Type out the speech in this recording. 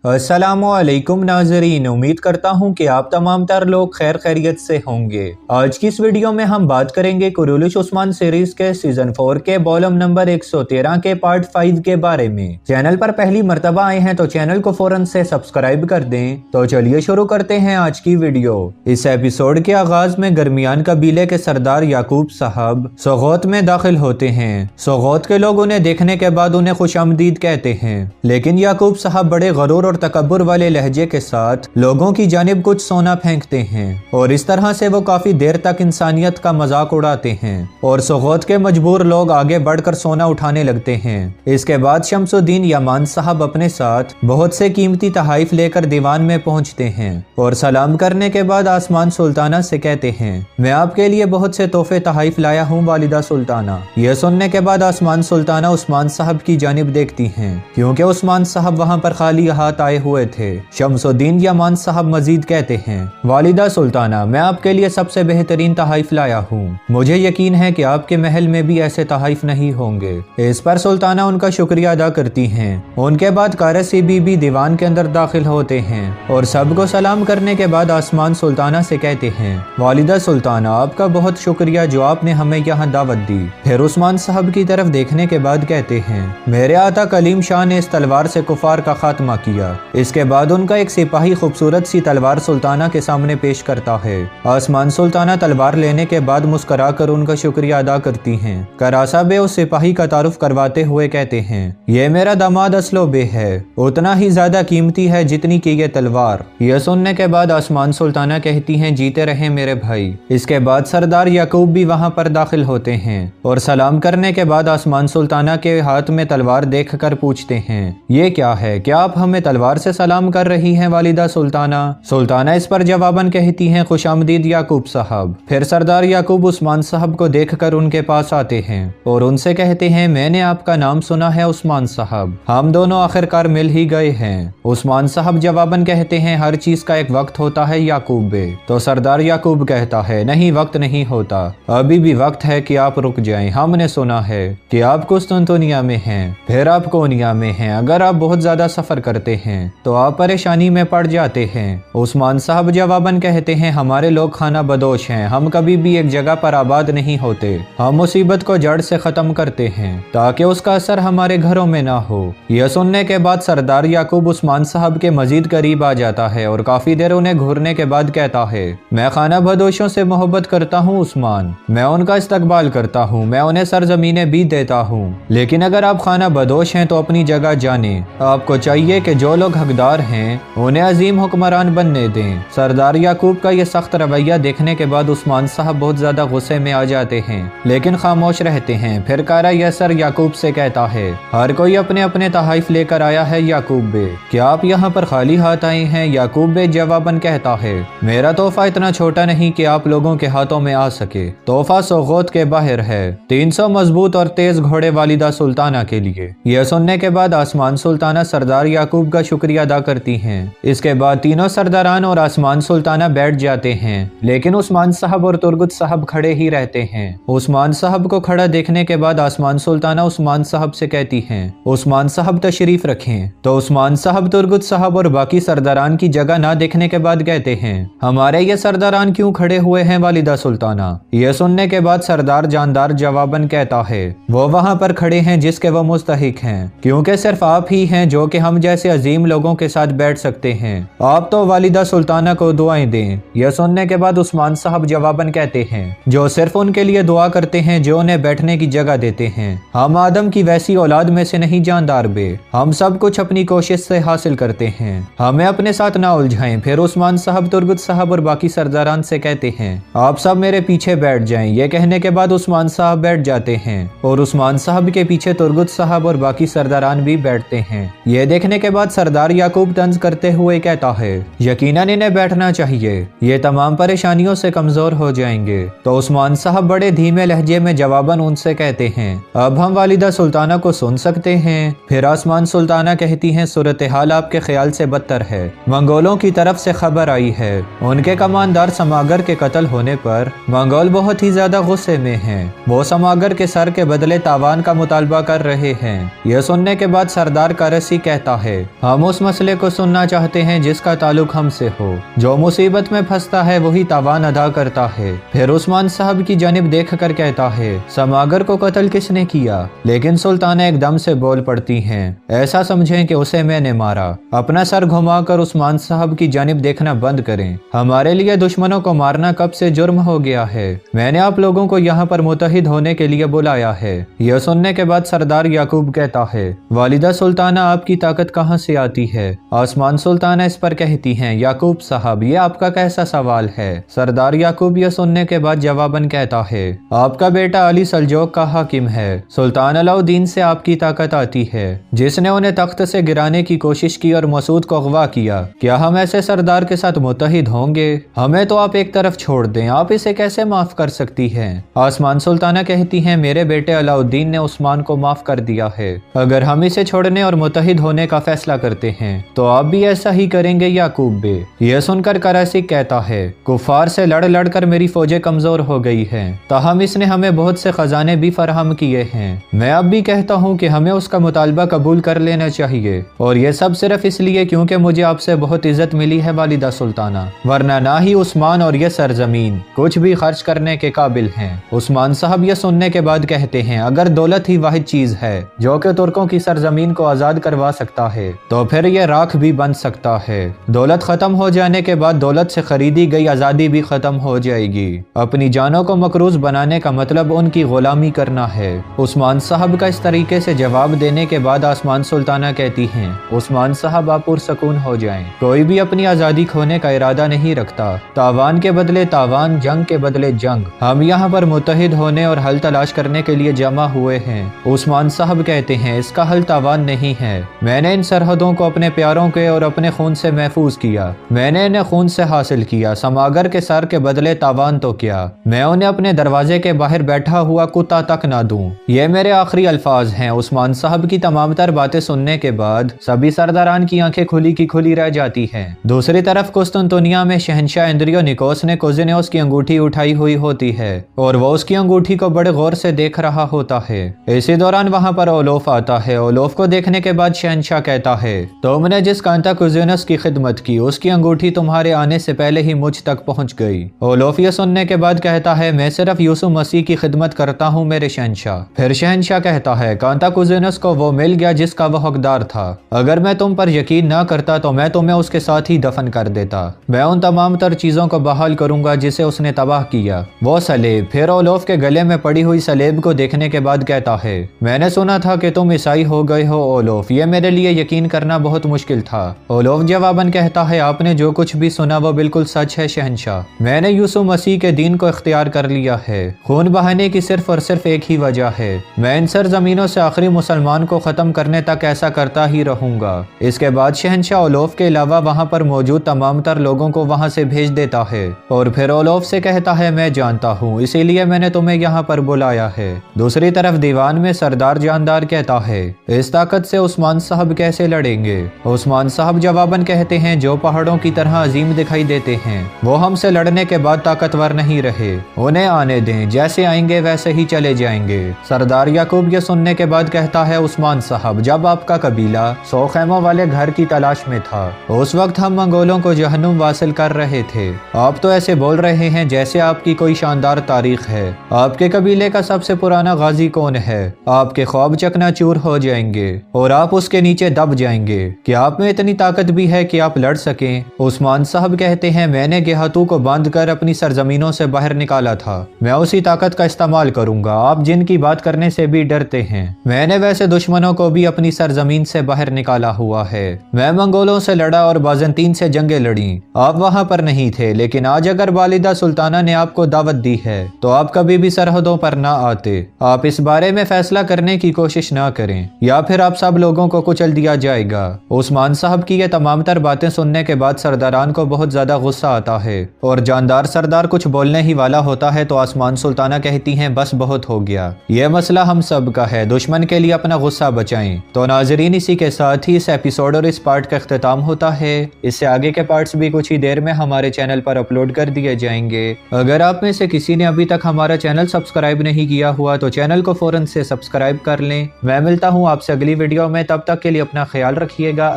अस्सलामुअलैकुम नाज़रीन, उम्मीद करता हूँ कि आप तमाम तर लोग खैर खैरियत से होंगे। आज की इस वीडियो में हम बात करेंगे कुरैश उस्मान सीरीज के सीजन 4 के वॉल्यूम नंबर 113 के पार्ट 5 के बारे में। चैनल पर पहली मर्तबा आए हैं तो चैनल को फौरन से सब्सक्राइब कर दें। तो चलिए शुरू करते हैं आज की वीडियो। इस एपिसोड के आगाज में गरमियान कबीले के सरदार याकूब साहब सोगौत में दाखिल होते हैं। सोगौत के लोग उन्हें देखने के बाद उन्हें खुशामदीद कहते हैं, लेकिन याकूब साहब बड़े गरूर और तकब्बुर वाले लहजे के साथ लोगों की जानिब कुछ सोना फेंकते हैं और इस तरह से वो काफी देर तक इंसानियत का मजाक उड़ाते हैं और सोगौत के मजबूर लोग आगे बढ़कर सोना उठाने लगते हैं। इसके बाद शमसुद्दीन यमान साहब अपने साथ बहुत से कीमती तहाइफ लेकर दीवान में पहुंचते हैं और सलाम करने के बाद आसमान सुल्ताना से कहते हैं, मैं आपके लिए बहुत से तोहफे तहाइफ लाया हूँ वालिदा सुल्ताना। यह सुनने के बाद आसमान सुल्ताना उस्मान साहब की जानिब देखती हैं, क्योंकि उस्मान साहब वहाँ पर खाली हाथ आए हुए थे। शमसुद्दीन यमान साहब मजीद कहते हैं, वालिदा सुल्ताना, मैं आपके लिए सबसे बेहतरीन तहाइफ लाया हूँ। मुझे यकीन है कि आपके महल में भी ऐसे तहाइफ नहीं होंगे। इस पर सुल्ताना उनका शुक्रिया अदा करती हैं। उनके बाद कारसी बीबी दीवान के अंदर दाखिल होते हैं और सबको सलाम करने के बाद आसमान सुल्ताना से कहते हैं, वालिदा सुल्ताना, आपका बहुत शुक्रिया जो आपने हमें यहाँ दावत दी। फिर उस्मान साहब की तरफ देखने के बाद कहते हैं, मेरे आता कलीम शाह ने इस तलवार से कुफार का खात्मा किया। इसके बाद उनका एक सिपाही खूबसूरत सी तलवार सुल्ताना के सामने पेश करता है। आसमान सुल्ताना तलवार लेने के बाद मुस्कुरा कर उनका शुक्रिया अदा करती हैं। करासा बे उस सिपाही का तारुफ करवाते हुए कहते हैं, ये मेरा दामाद असलो बे है, उतना ही ज्यादा कीमती है जितनी की ये तलवार। यह सुनने के बाद आसमान सुल्ताना कहती हैं, जीते रहे मेरे भाई। इसके बाद सरदार याकूब भी वहाँ पर दाखिल होते हैं और सलाम करने के बाद आसमान सुल्ताना के हाथ में तलवार देख कर पूछते हैं, ये क्या है, क्या आप हमें तलवार से सलाम कर रही हैं वालिदा सुल्ताना? सुल्ताना इस पर जवाबन कहती हैं, खुशामदीद याकूब साहब। फिर सरदार याकूब उस्मान साहब को देखकर उनके पास आते हैं और उनसे कहते हैं, मैंने आपका नाम सुना है उस्मान साहब, हम दोनों आखिरकार मिल ही गए हैं। उस्मान साहब जवाबन कहते हैं, हर चीज का एक वक्त होता है याकूब बे। तो सरदार याकूब कहता है, नहीं, वक्त नहीं होता, अभी भी वक्त है कि आप रुक जाएं। हमने सुना है कि आप कुस्तुनतुनिया में हैं, फिर आप कोनिया में हैं। अगर आप बहुत ज्यादा सफर करते हैं तो आप परेशानी में पड़ जाते हैं। उस्मान साहब जवाबन कहते हैं, हमारे लोग खाना बदोश हैं, हम कभी भी एक जगह पर आबाद नहीं होते। हम मुसीबत को जड़ से खत्म करते हैं ताकि उसका असर हमारे घरों में ना हो। यह सुनने के बाद सरदार याकूब उस्मान साहब के मजीद करीब आ जाता है और काफी देर उन्हें घूरने के बाद कहता है, मैं खाना बदोशों से मोहब्बत करता हूँ उस्मान, मैं उनका इस्तकबाल करता हूँ, मैं उन्हें सरजमीनें भी देता हूँ, लेकिन अगर आप खाना बदोश हैं तो अपनी जगह जाने। आपको चाहिए कि जो लोग हकदार हैं उन्हें अजीम हुक्मरान बनने दें। सरदार याकूब का यह सख्त रवैया देखने के बाद उस्मान साहब बहुत ज्यादा गुस्से में आ जाते हैं, लेकिन खामोश रहते हैं। फिर कारा यसर याकूब से कहता है, हर कोई अपने अपने तहाइफ लेकर आया है याकूब बे, क्या आप यहाँ पर खाली हाथ आए हैं? याकूब बे जवाबन कहता है, मेरा तोहफा इतना छोटा नहीं कि आप लोगों के हाथों में आ सके। तोहफा सोगौत के बाहर है, 300 मजबूत और तेज घोड़े वालिदा सुल्ताना के लिए। यह सुनने के बाद आसमान सुल्ताना सरदार याकूब का शुक्रिया अदा करती हैं। इसके बाद तीनों सरदारान और आसमान सुल्ताना बैठ जाते हैं, लेकिन उस्मान साहब और तुर्गुत साहब खड़े ही रहते हैं। उस्मान साहब को खड़ा देखने के बाद आसमान सुल्ताना उस्मान साहब से कहती हैं, उस्मान साहब तशरीफ रखें। तो उस्मान साहब तुर्गुत साहब और बाकी सरदारान की जगह ना देखने के बाद कहते हैं, हमारे ये सरदारान क्यों खड़े हुए हैं वालिदा सुल्ताना? यह सुनने के बाद सरदार जानदार जवाबन कहता है, वो वहाँ पर खड़े हैं जिसके वो मुस्तहिक हैं, क्योंकि सिर्फ आप ही हैं जो कि हम जैसे अजीम लोगों के साथ बैठ सकते हैं। आप तो वालिदा सुल्ताना को दुआएं दें। यह सुनने के बाद उस्मान साहब जवाबन कहते हैं, जो सिर्फ उनके लिए दुआ करते हैं जो उन्हें बैठने की जगह देते हैं। हम आदम की वैसी औलाद में से नहीं जानदार बे, हम सब कुछ अपनी कोशिश से हासिल करते हैं, हमें अपने साथ ना उलझाएं। फिर उस्मान साहब तुर्गुत साहब और बाकी सरदारान से कहते हैं, आप सब मेरे पीछे बैठ जाएं। ये कहने के बाद उस्मान साहब बैठ जाते हैं और उस्मान साहब के पीछे तुर्गुत साहब और बाकी सरदारान भी बैठते हैं। ये देखने के बाद सरदार याकूब तंज करते हुए कहता है, यकीनन इन्हें बैठना चाहिए, ये तमाम परेशानियों से कमजोर हो जाएंगे। तो उस्मान साहब बड़े धीमे लहजे में जवाबन उनसे कहते हैं, अब हम वालिदा सुल्ताना को सुन सकते हैं? फिर आसमान सुल्ताना कहती हैं, सूरत हाल आपके ख्याल से बदतर है। मंगोलों की तरफ से खबर आई है, उनके कमांडर समागर के कत्ल होने पर मंगोल बहुत ही ज्यादा गुस्से में हैं। वो समागर के सर के बदले तावान का मुतालबा कर रहे हैं। यह सुनने के बाद सरदार कारसी कहता है, हम हम उस मसले को सुनना चाहते हैं जिसका ताल्लुक हमसे हो। जो मुसीबत में फंसता है वही तावान अदा करता है। फिर उस्मान साहब की जानिब देख कर कहता है, समागर को कत्ल किसने किया? लेकिन सुल्ताना एकदम से बोल पड़ती हैं, ऐसा समझें कि उसे मैंने मारा। अपना सर घुमाकर उस्मान साहब की जानिब देखना बंद करें। हमारे लिए दुश्मनों को मारना कब से जुर्म हो गया है। मैंने आप लोगों को यहाँ पर मुत्तहिद होने के लिए बुलाया है। यह सुनने के बाद सरदार याकूब कहता है, वालिदा सुल्ताना आपकी ताकत कहाँ से आती है? आसमान सुल्ताना इस पर कहती हैं, याकूब साहब ये आपका कैसा सवाल है? सरदार याकूब यह सुनने के बाद जवाबन कहता है, आपका बेटा अली सल्जोक का हाकिम है। सुल्तान अलाउद्दीन से आपकी ताकत आती है, जिसने उन्हें तख्त से गिराने की कोशिश की और मसूद को अगवा किया। क्या हम ऐसे सरदार के साथ मुत्तहिद होंगे? हमें तो आप एक तरफ छोड़ दें, आप इसे कैसे माफ कर सकती हैं? आसमान सुल्ताना कहती हैं, मेरे बेटे अलाउद्दीन ने उस्मान को माफ कर दिया है। अगर हम इसे छोड़ने और मुत्तहिद होने का फैसला करते हैं तो आप भी ऐसा ही करेंगे याकूब बे? यह सुनकर करासी कहता है, कुफार से लड़ लड़ कर मेरी फौजें कमजोर हो गई हैं, ताहम इसने हमें बहुत से खजाने भी फराहम किए हैं। मैं अब भी कहता हूँ कि हमें उसका मुतालबा कबूल कर लेना चाहिए, और यह सब सिर्फ इसलिए क्योंकि मुझे आपसे बहुत इज्जत मिली है वालिदा सुल्ताना, वरना ना ही उस्मान और यह सरजमीन कुछ भी खर्च करने के काबिल हैं। उस्मान साहब यह सुनने के बाद कहते हैं, अगर दौलत ही वाहिद चीज है जो कि तुर्कों की सरजमीन को आजाद करवा सकता है तो फिर यह राख भी बन सकता है। दौलत खत्म हो जाने के बाद दौलत से खरीदी गई आजादी भी खत्म हो जाएगी। अपनी जानों को मकरूज बनाने का मतलब उनकी गुलामी करना है। उस्मान साहब का इस तरीके से जवाब देने के बाद आसमान सुल्ताना कहती हैं, उस्मान साहब आप पुरसकून हो जाएं। कोई भी अपनी आजादी खोने का इरादा नहीं रखता। तावान के बदले तावान, जंग के बदले जंग। हम यहाँ पर मुत्तहिद होने और हल तलाश करने के लिए जमा हुए हैं। उस्मान साहब कहते हैं, इसका हल तावान नहीं है। मैंने इन सरहदों को अपने प्यारों के और अपने खून से महफूज किया। मैंने इन्हें खून से हासिल किया। समागर के सर के बदले तावान तो क्या, मैं उन्हें अपने दरवाजे के बाहर बैठा हुआ कुत्ता तक ना दूं। ये मेरे आखिरी अल्फाज हैं। उस्मान साहब की तमाम तर बातें सुनने के बाद सभी सरदारान की आंखें खुली की खुली रह जाती हैं। दूसरी तरफ कुस्तुनतुनिया में शहंशाह इंद्रियो निकोस ने कुजिनेउस की अंगूठी उठाई हुई होती है और वो उसकी अंगूठी को बड़े गौर से देख रहा होता है। इसी दौरान वहां पर ओलोफ आता है। ओलोफ को देखने के बाद शहंशाह कहता है, तुमने जिस कांता कुजिनेउस की खिदमत की उसकी अंगूठी तुम्हारे आने से पहले ही मुझ तक पहुंच गई। ओलोफ ये सुनने के बाद कहता है, मैं सिर्फ यूसुफ मसीह की खिदमत करता हूँ मेरे शहंशाह। फिर शहंशाह कहता है, कांता कुजिनेउस को वो मिल गया जिसका वो हकदार था। अगर मैं तुम पर यकीन ना करता तो मैं तुम्हें उसके साथ ही दफन कर देता। मैं उन तमाम तर चीजों को बहाल करूंगा जिसे उसने तबाह किया, वो सलेब। फिर ओलोफ के गले में पड़ी हुई सलेब को देखने के बाद कहता है, मैंने सुना था कि तुम ईसाई हो गए हो ओलोफ, ये मेरे लिए यकीन करना बहुत मुश्किल था। ओलोफ जवाबन कहता है, आपने जो कुछ भी सुना वो बिल्कुल सच है शहंशाह। मैंने यूसुफ मसीह के दीन को इख्तियार कर लिया है। खून बहाने की सिर्फ और सिर्फ एक ही वजह है, मैं इन सरजमीनों से आखिरी मुसलमान को खत्म करने तक ऐसा करता ही रहूंगा। इसके बाद शहंशाह ओलोफ के अलावा वहां पर मौजूद तमाम तर लोगों को वहां से भेज देता है और फिर ओलोफ से कहता है, मैं जानता हूँ इसीलिए मैंने तुम्हें यहाँ पर बुलाया है। दूसरी तरफ दीवान में सरदार जानदार कहता है, इस ताकत से उस्मान साहब कैसे लड़ेंगे? उस्मान साहब जवाबन कहते हैं, जो पहाड़ों की तरह अजीम दिखाई देते हैं वो हमसे लड़ने के बाद ताकतवर नहीं रहे। उन्हें आने दें, जैसे आएंगे वैसे ही चले जाएंगे। सरदार याकूब ये सुनने के बाद कहता है, उस्मान साहब जब आपका कबीला 100 खैमों वाले घर की तलाश में था उस वक्त हम मंगोलों को जहन्नुम वासिल कर रहे थे। आप तो ऐसे बोल रहे हैं जैसे आपकी कोई शानदार तारीख है। आपके कबीले का सबसे पुराना गाजी कौन है? आपके ख्वाब चकनाचूर हो जाएंगे और आप उसके नीचे दब जाएंगे। क्या आप में इतनी ताकत भी है कि आप लड़ सकें? उस्मान साहब कहते हैं, मैंने गेहातू को बांध कर अपनी सरजमीनों से बाहर निकाला था। मैं उसी ताकत का इस्तेमाल करूंगा। आप जिनकी बात करने से भी डरते हैं, मैंने वैसे दुश्मनों को भी अपनी सरजमीन से बाहर निकाला हुआ है। मैं मंगोलों से लड़ा और बाज़ंतीन से जंगें लड़ी। आप वहां पर नहीं थे, लेकिन आज अगर वालिदा सुल्ताना ने आपको दावत दी है तो आप कभी भी सरहदों पर ना आते। आप इस बारे में फैसला करने की कोशिश ना करें या फिर आप सब लोगों को कुचल दिया जाएगा। उस्मान साहब की ये तमाम तर बातें सुनने के बाद सरदारान को बहुत ज्यादा गुस्सा आता है और जानदार सरदार कुछ बोलने ही वाला होता है तो आसमान सुल्ताना कहती हैं, बस बहुत हो गया, ये मसला हम सब का है, दुश्मन के लिए अपना गुस्सा बचाएं। तो नाजरीन, इसी के साथ ही इस एपिसोड और इस पार्ट का इख्तिताम होता है। इससे आगे के पार्ट्स भी कुछ ही देर में हमारे चैनल पर अपलोड कर दिए जाएंगे। अगर आप में से किसी ने अभी तक हमारा चैनल सब्सक्राइब नहीं किया हुआ तो चैनल को फौरन से सब्सक्राइब कर लें। मैं मिलता हूँ आपसे अगली वीडियो में, तब तक के लिए अपना ख्याल रखिएगा।